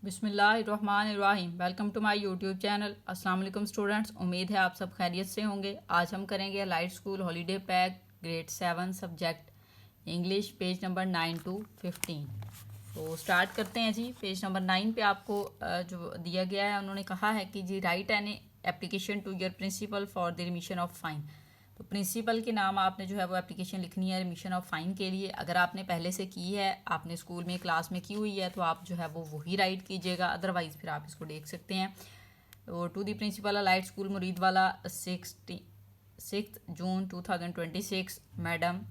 बिस्मिल्लाहिर्रहमानिर्रहीम। Welcome to my YouTube channel. अस्सलाम वालेकुम स्टूडेंट्स, उम्मीद है आप सब खैरियत से होंगे। आज हम करेंगे light school holiday pack grade 7 subject English, page number 9 to 15। तो स्टार्ट करते हैं जी। पेज नंबर 9 पे आपको जो दिया गया है, उन्होंने कहा है कि जी write an application to your principal for the remission of fine. तो प्रिंसिपल के नाम आपने जो है वो एप्लीकेशन लिखनी है रिमिशन ऑफ फाइन के लिए। अगर आपने पहले से की है, आपने स्कूल में क्लास में की हुई है, तो आप जो है वो वही राइट कीजिएगा, अदरवाइज़ फिर आप इसको देख सकते हैं। तो to the principal light school Murid wala 6 June 2026। Madam,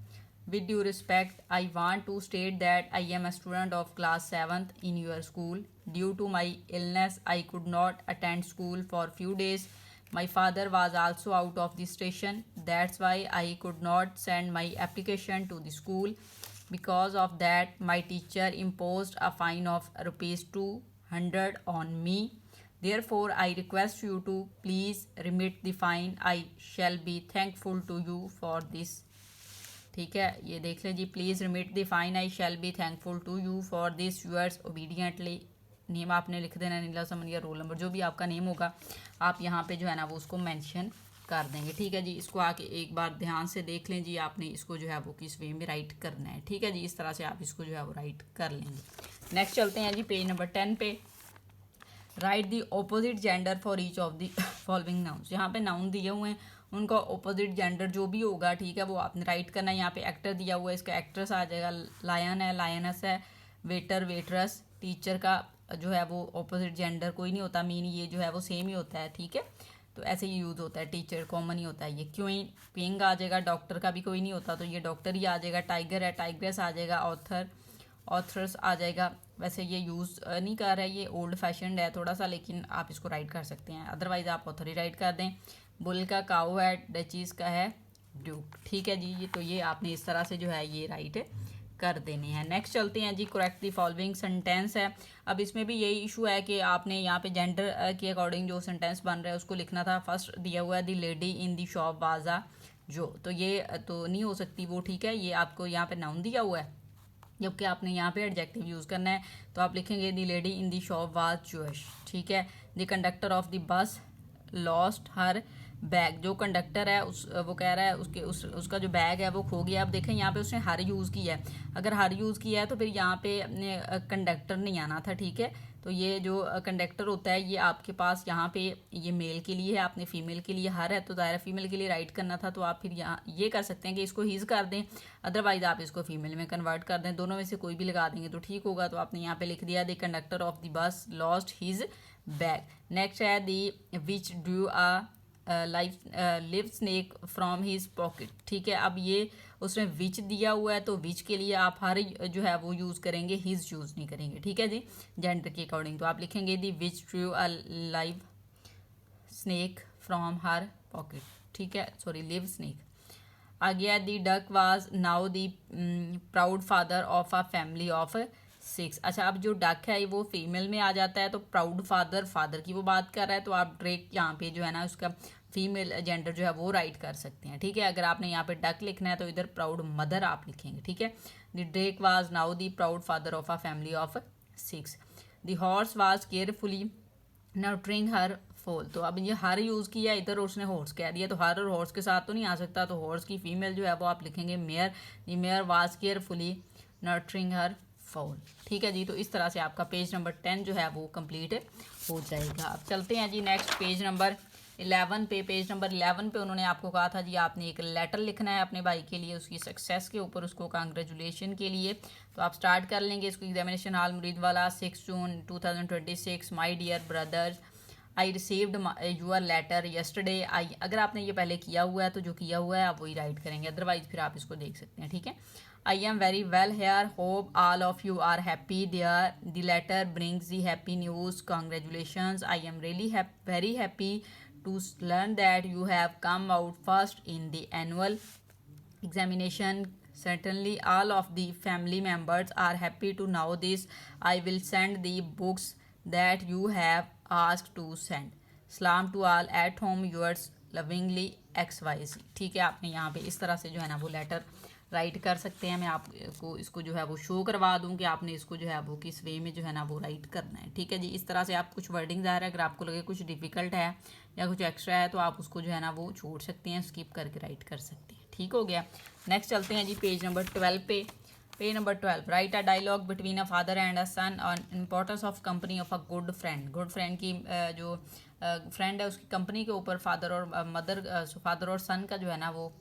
with due respect, I want to state that I am a student of class 7th in your school. Due to my illness, I could not attend school for few days. My father was also out of the station. That's why I could not send my application to the school. Because of that, my teacher imposed a fine of rupees 200 on me. Therefore, I request you to please remit the fine. I shall be thankful to you for this. ठीक है, ये देख लें जी। Please remit the fine, I shall be thankful to you for this yours obediently. Name आपने लिख देना, नीला समन या रोल नंबर, जो भी आपका नेम होगा आप यहाँ पे जो है ना वो उसको मेंशन कर देंगे। ठीक है जी। इसको आके एक बार ध्यान से देख लें जी, आपने इसको जो है वो किस वे में राइट करना है। ठीक है जी, इस तरह से आप इसको जो है वो राइट कर लेंगे। नेक्स्ट चलते हैं जी पेज नंबर 10 पे। Right the opposite gender for each of the following nouns. यहाँ पे नाउन दिए हुए हैं, उनका ऑपोजिट जेंडर जो भी होगा, ठीक है, वो आपने राइट करना है। यहाँ पे एक्टर दिया हुआ है, इसका एक्ट्रेस आ जाएगा, लायन है लायनस है, वेटर वेटरस। टीचर का जो है वो ऑपोजिट जेंडर कोई नहीं होता, मीन ये जो है वो सेम ही होता है। ठीक है, तो ऐसे ही यूज़ होता है, टीचर कॉमन ही होता है। ये क्वीन किंग आ जाएगा, डॉक्टर का भी कोई नहीं होता, तो ये डॉक्टर ही आ जाएगा। टाइगर है टाइग्रेस आ जाएगा, ऑथर ऑथर्स आ जाएगा। वैसे ये यूज़ नहीं कर रहा है, ये ओल्ड फैशनड है थोड़ा सा, लेकिन आप इसको राइट कर सकते हैं, अदरवाइज़ आप ऑथर ही राइट कर दें। बुल का काऊ है, डचीज़ का है ड्यूक। ठीक है जी, ये तो ये आपने इस तरह से जो है ये राइट कर देने हैं। नेक्स्ट चलते हैं जी। करेक्ट द फॉलोइंग सेंटेंस है। अब इसमें भी यही इशू है कि आपने यहाँ पे जेंडर के अकॉर्डिंग जो सेंटेंस बन रहा है उसको लिखना था। फर्स्ट दिया हुआ है the lady in the shop वाजा जो, तो ये तो नहीं हो सकती वो। ठीक है, ये आपको यहाँ पे नाउन दिया हुआ है, जबकि आपने यहाँ पे एडजेक्टिव यूज़ करना है। तो आप लिखेंगे the lady in the shop was Jewish. ठीक है, the conductor of the bus lost her bag. जो कंडक्टर है वो कह रहा है उसका जो बैग है वो खो गया। अब देखें यहाँ पे उसने हर यूज़ किया है, अगर हर यूज़ किया है तो फिर यहाँ पे कंडक्टर नहीं आना था। ठीक है, तो ये जो कंडक्टर होता है ये आपके पास यहाँ पे ये मेल के लिए है, आपने फीमेल के लिए हर है, तो दायरा फीमेल के लिए राइट करना था। तो आप फिर यहाँ ये कर सकते हैं कि इसको हीज़ कर दें, अदरवाइज आप इसको फीमेल में कन्वर्ट कर दें, दोनों में से कोई भी लगा देंगे तो ठीक होगा। तो आपने यहाँ पे लिख दिया the conductor of the bus lost his bag. Next है the witch drew a live snake from his pocket. ठीक है, अब ये उसमें विच दिया हुआ है, तो विच के लिए आप हर जो है वो यूज़ करेंगे, हिज यूज़ नहीं करेंगे। ठीक है जी, जेंडर के अकॉर्डिंग। तो आप लिखेंगे the witch drew a live snake from her pocket. ठीक है, सॉरी, लिव स्नेक। आ गया the duck was now the proud father of a family of 6। अच्छा, अब जो डक है वो फीमेल में आ जाता है, तो प्राउड फादर की वो बात कर रहा है, तो आप ड्रेक यहाँ पे जो है ना उसका फीमेल जेंडर जो है वो राइट कर सकते हैं। ठीक है, अगर आपने यहाँ पे डक लिखना है तो इधर प्राउड मदर आप लिखेंगे। ठीक है, the drake was now the proud father of a family of 6। The horse was carefully nurturing her foal. तो अब ये हर यूज़ किया, इधर उसने हॉर्स कह दिया, तो हर और हॉर्स के साथ तो नहीं आ सकता, तो हॉर्स की फीमेल जो है वो आप लिखेंगे mare. The mare was carefully nurturing her foal. ठीक है जी, तो इस तरह से आपका पेज नंबर 10 जो है वो कंप्लीट हो जाएगा। अब चलते हैं जी नेक्स्ट पेज नंबर 11 पे। पेज नंबर 11 पे उन्होंने आपको कहा था जी आपने एक लेटर लिखना है अपने भाई के लिए, उसकी सक्सेस के ऊपर, उसको कांग्रेचुलेशन के लिए। तो आप स्टार्ट कर लेंगे इसको। एग्जामिनेशन हॉल मुरीद wala 6 June 2026। My dear brothers, I received your letter yesterday. I, अगर आपने ये पहले किया हुआ है तो जो किया हुआ है आप वही राइट करेंगे, अदरवाइज फिर आप इसको देख सकते हैं। ठीक है, I am very well here, hope all of you are happy there. The letter brings the happy news, congratulations. I am really very happy to learn that you have come out first in the annual examination. Certainly all of the family members are happy to know this. I will send the books that you have asked to send. Salam to all at home, yours lovingly XYZ। ठीक है, आपने यहाँ पे इस तरह से जो है ना वो लेटर राइट कर सकते हैं। मैं आपको इसको जो है वो शो करवा दूं कि आपने इसको जो है वो किस वे में जो है ना वो राइट करना है। ठीक है जी, इस तरह से आप कुछ वर्डिंग ज़ाहिर है, अगर आपको लगे कुछ डिफ़िकल्ट है या कुछ एक्स्ट्रा है तो आप उसको जो है ना वो छोड़ सकते हैं, स्किप करके राइट कर सकते हैं। ठीक हो गया। नेक्स्ट चलते हैं जी पेज नंबर 12 पे। Page number 12, write a dialogue between a father and a son on importance of company of a good friend. Good friend की जो फ्रेंड है उसकी कंपनी के ऊपर फादर और फादर और सन का जो है ना वो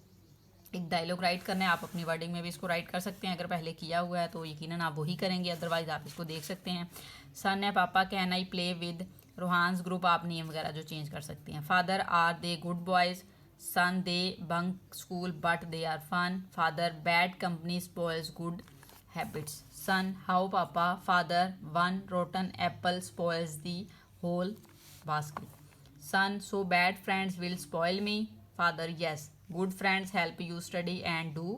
एक डायलॉग राइट करना है। आप अपनी वर्डिंग में भी इसको राइट कर सकते हैं, अगर पहले किया हुआ है तो यकीनन आप वही करेंगे, अदरवाइज आप इसको देख सकते हैं। सन है पापा, can I play with Rohan's group, आप नेम वगैरह जो चेंज कर सकते हैं। Father, are they good boys. Son, they bunk school but they are fun. Father, bad company spoils good habits. Son, how पापा। Father, one rotten apple spoils the whole basket. Son, so bad friends will spoil me. Father, yes, good friends help you study and do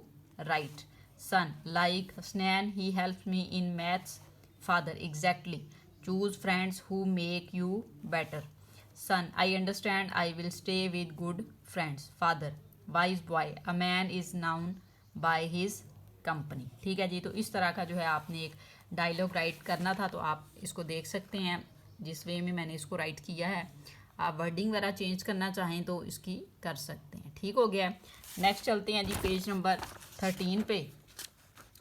right. Son, like Snan, he helps me in maths. Father, exactly. Choose friends who make you better. Son, I understand, I will stay with good friends. Father, wise boy, a man is known by his company. ठीक है जी, तो इस तरह का जो है आपने एक डायलॉग राइट करना था, तो आप इसको देख सकते हैं जिस वे में मैंने इसको राइट किया है। आप वर्डिंग वगैरह चेंज करना चाहें तो इसकी कर सकते हैं। ठीक हो गया। नेक्स्ट चलते हैं जी पेज नंबर 13 पे।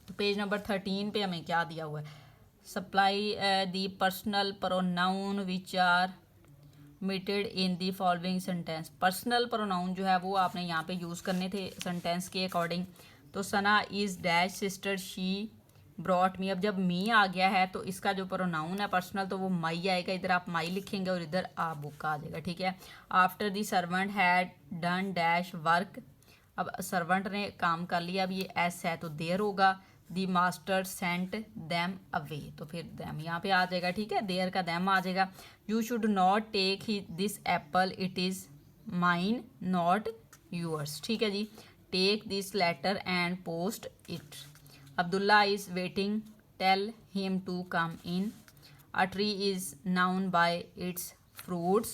तो पेज नंबर 13 पे हमें क्या दिया हुआ है, supply the personal pronoun which are omitted in the following sentence. Personal pronoun जो है वो आपने यहाँ पे यूज़ करने थे सेंटेंस के अकॉर्डिंग। तो Sana is dash sister she brought me. अब जब मी आ गया है तो इसका जो प्रोनाउन है पर्सनल तो वो माई आएगा, इधर आप माई लिखेंगे और इधर आ बुक आ जाएगा। ठीक है। After the servant had done dash work, अब सर्वेंट ने काम कर लिया, अब ये एस है तो देयर होगा। The master Saint them away, तो फिर दैम यहाँ पे आ जाएगा। ठीक है, देयर का दैम आ जाएगा। You should not take he this apple, it is mine not yours. ठीक है जी। Take this letter and post it. Abdullah is waiting, tell him to come in. A tree is known by its fruits.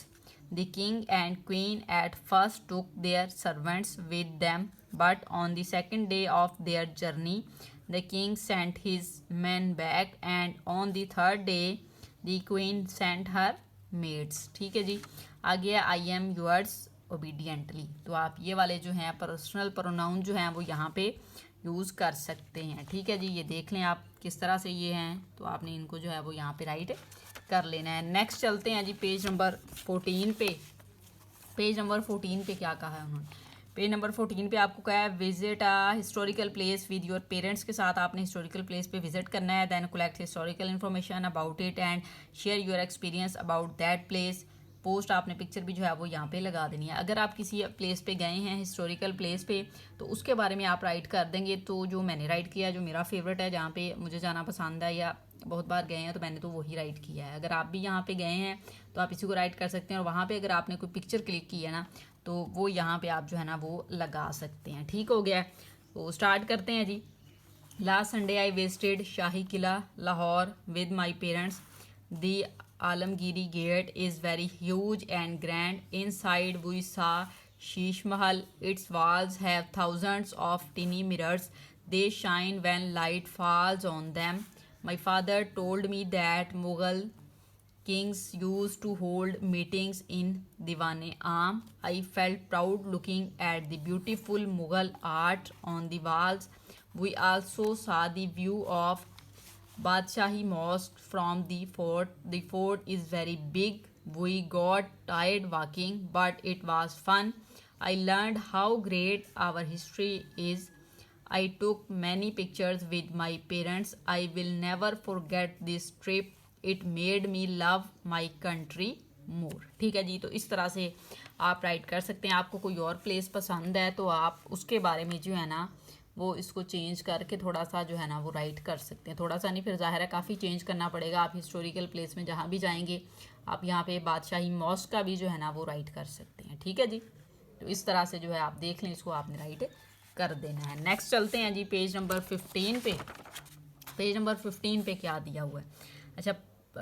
The king and queen at first took their servants with them, but on the second day of their journey, the king sent his men back, and on the third day, the queen sent her maids. ठीक है जी। आगे I am yours obediently। तो आप ये वाले जो हैं personal pronoun जो हैं वो यहाँ पे यूज़ कर सकते हैं। ठीक है जी, ये देख लें आप किस तरह से ये हैं, तो आपने इनको जो है वो यहाँ पे राइट कर लेना है। नेक्स्ट चलते हैं जी पेज नंबर 14 पे। पेज नंबर 14 पे क्या कहा है उन्होंने, पेज नंबर 14 पे आपको कहा है visit a historical place with your parents. के साथ आपने हिस्टोरिकल प्लेस पे विजिट करना है। Then collect historical information about it and share your experience about that place. Post आपने पिक्चर भी जो है वो यहाँ पे लगा देनी है। अगर आप किसी प्लेस पे गए हैं हिस्टोरिकल प्लेस पे तो उसके बारे में आप राइट कर देंगे। तो जो मैंने राइट किया, जो मेरा फेवरेट है, जहाँ पे मुझे जाना पसंद है या बहुत बार गए हैं, तो मैंने तो वही राइट किया है। अगर आप भी यहाँ पे गए हैं तो आप इसी को राइट कर सकते हैं, और वहाँ पे अगर आपने कोई पिक्चर क्लिक की है ना तो वो यहाँ पे आप जो है ना वो लगा सकते हैं। ठीक हो गया। तो स्टार्ट करते हैं जी। Last Sunday I visited Shahi Qila Lahore with my parents. The Alamgiri gate is very huge and grand. Inside we saw Sheesh Mahal. Its walls have thousands of tiny mirrors. They shine when light falls on them. My father told me that Mughal kings used to hold meetings in Diwan-e-Aam. I felt proud looking at the beautiful Mughal art on the walls. We also saw the view of Badshahi Mosque from the fort. The fort is very big. We got tired walking, but it was fun. I learned how great our history is. I took many pictures with my parents. I will never forget this trip. It made me love my country more. ठीक है जी, तो इस तरह से आप right कर सकते हैं। आपको कोई और प्लेस पसंद है तो आप उसके बारे में जो है ना वो इसको चेंज करके थोड़ा सा जो है ना वो राइट कर सकते हैं। थोड़ा सा नहीं, फिर ज़ाहिर है काफ़ी चेंज करना पड़ेगा। आप हिस्टोरिकल प्लेस में जहाँ भी जाएंगे आप यहाँ पे बादशाही मॉस्क का भी जो है ना वो राइट कर सकते हैं। ठीक है जी, तो इस तरह से जो है आप देख लें, इसको आपने राइट कर देना है। नेक्स्ट चलते हैं जी पेज नंबर 15 पे। पेज नंबर 15 पे क्या दिया हुआ है, अच्छा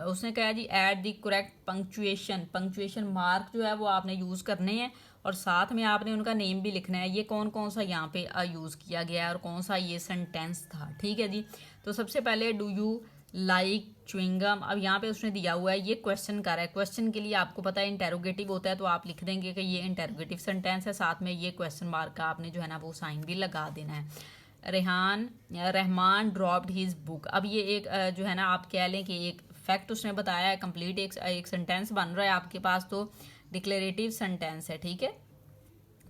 उसने कहा जी add the correct punctuation. Punctuation mark जो है वो आपने यूज़ करने हैं और साथ में आपने उनका नेम भी लिखना है, ये कौन कौन सा यहाँ पे यूज़ किया गया है और कौन सा ये सेंटेंस था। ठीक है जी। तो सबसे पहले डू यू लाइक च्युइंगम, अब यहाँ पे उसने दिया हुआ है, ये क्वेश्चन कर रहा है। क्वेश्चन के लिए आपको पता है इंटेरोगेटिव होता है, तो आप लिख देंगे कि ये इंटेरोगेटिव सेंटेंस है, साथ में ये क्वेश्चन मार्क का आपने जो है ना वो साइन भी लगा देना है। रहमान ड्रॉप्ड हिज बुक, अब ये एक जो है ना आप कह लें कि एक फैक्ट उसने बताया है, कंप्लीट एक सेंटेंस बन रहा है आपके पास, तो डिक्लेरेटिव सेंटेंस है। ठीक है,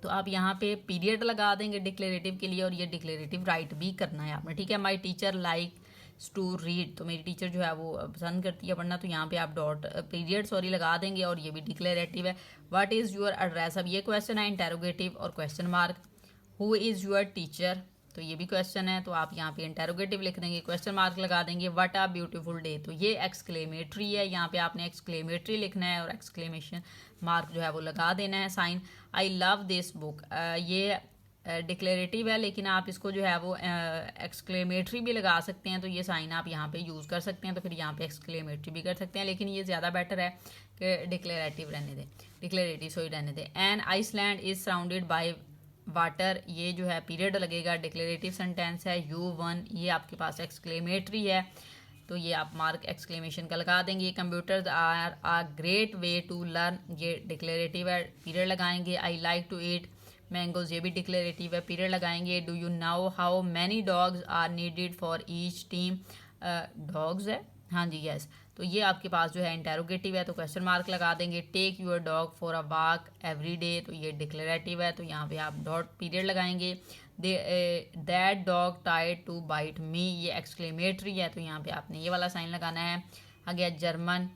तो आप यहाँ पे पीरियड लगा देंगे डिक्लेरेटिव के लिए, और ये डिक्लेरेटिव राइट भी करना है आपने। ठीक है, my teacher like to read, तो मेरी टीचर जो है वो पसंद करती है पढ़ना, तो यहाँ पे आप डॉट पीरियड लगा देंगे, और ये भी डिक्लेरेटिव है। व्हाट इज़ योर एड्रेस, अब ये क्वेश्चन है, इंटेरोगेटिव और question mark. Who is your teacher, तो ये भी क्वेश्चन है, तो आप यहाँ पे इंटेरोगेटिव लिख देंगे, क्वेश्चन मार्क लगा देंगे। व्हाट अ ब्यूटीफुल डे, तो ये एक्सक्लेमेटरी है, यहाँ पे आपने एक्सक्लेमेटरी लिखना है और एक्सक्लेमेशन मार्क जो है वो लगा देना है, sign. I love this book, ये डिक्लेरेटिव है, लेकिन आप इसको जो है वो एक्सक्लेमेटरी भी लगा सकते हैं, तो ये साइन आप यहाँ पे यूज़ कर सकते हैं, तो फिर यहाँ पे एक्सक्लेमेटरी भी कर सकते हैं, लेकिन ये ज़्यादा बेटर है कि डिक्लेरेटिव रहने दें, डिक्लेरेटिव रहने दें। And Iceland is surrounded by water, ये जो है पीरियड लगेगा, डिक्लेरेटिव सेंटेंस है। यू वन, ये आपके पास एक्सक्लेमेटरी है, तो ये आप मार्क एक्सक्लेमेशन का लगा देंगे। Computers are a great way to learn, ये डिक्लेरेटिव है, पीरियड लगाएंगे। I like to eat mangoes, ये भी डिक्लेरेटिव है, पीरियड लगाएंगे। Do you now how many dogs are needed for each team, dogs है, हाँ जी यस, तो ये आपके पास जो है इंटेरोगेटिव है, तो क्वेश्चन मार्क लगा देंगे। Take your dog for a walk every day, तो ये डिक्लेरेटिव है, तो यहाँ पे आप डॉट पीरियड लगाएंगे। That dog tried to bite me, ये एक्सक्लेमेटरी है, तो यहाँ पे आपने ये वाला साइन लगाना है। आगे German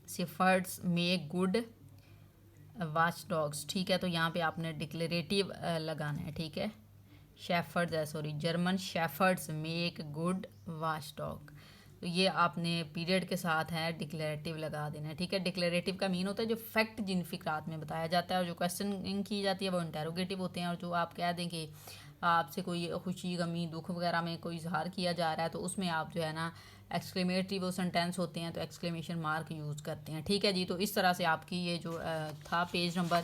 shepherd's make good watch dogs, ठीक है, तो यहाँ पे आपने डिक्लेरेटिव लगाना है। ठीक है, शेफर्ड्स है, sorry, German shepherd's make good watch dog, तो ये आपने पीरियड के साथ है डिक्लेरेटिव लगा देना है। ठीक है, डिक्लेरेटिव का मीन होता है जो फैक्ट जिन फिक्रात में बताया जाता है, और जो क्वेश्चन की जाती है वो इंटेरोगेटिव होते हैं, और जो आप कह दें कि आपसे कोई खुशी गमी दुख वगैरह में कोई इजहार किया जा रहा है, तो उसमें आप जो है ना एक्सक्लेमेटरी वो सेंटेंस होते हैं, तो एक्सक्लेमेशन मार्क यूज़ करते हैं। ठीक है जी, तो इस तरह से आपकी ये जो था पेज नंबर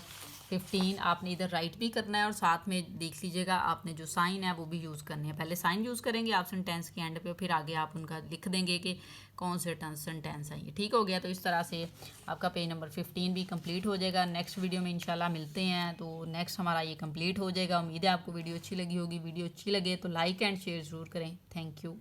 15 आपने इधर राइट भी करना है, और साथ में देख लीजिएगा आपने जो साइन है वो भी यूज़ करने हैं। पहले साइन यूज़ करेंगे आप सेंटेंस के एंड पे, फिर आगे आप उनका लिख देंगे कि कौन से सेंटेंस है ये। ठीक हो गया, तो इस तरह से आपका पेज नंबर 15 भी कंप्लीट हो जाएगा। नेक्स्ट वीडियो में इंशाल्लाह मिलते हैं, तो नेक्स्ट हमारा ये कंप्लीट हो जाएगा। उम्मीद है आपको वीडियो अच्छी लगी होगी। वीडियो अच्छी लगे तो लाइक एंड शेयर ज़रूर करें। Thank you.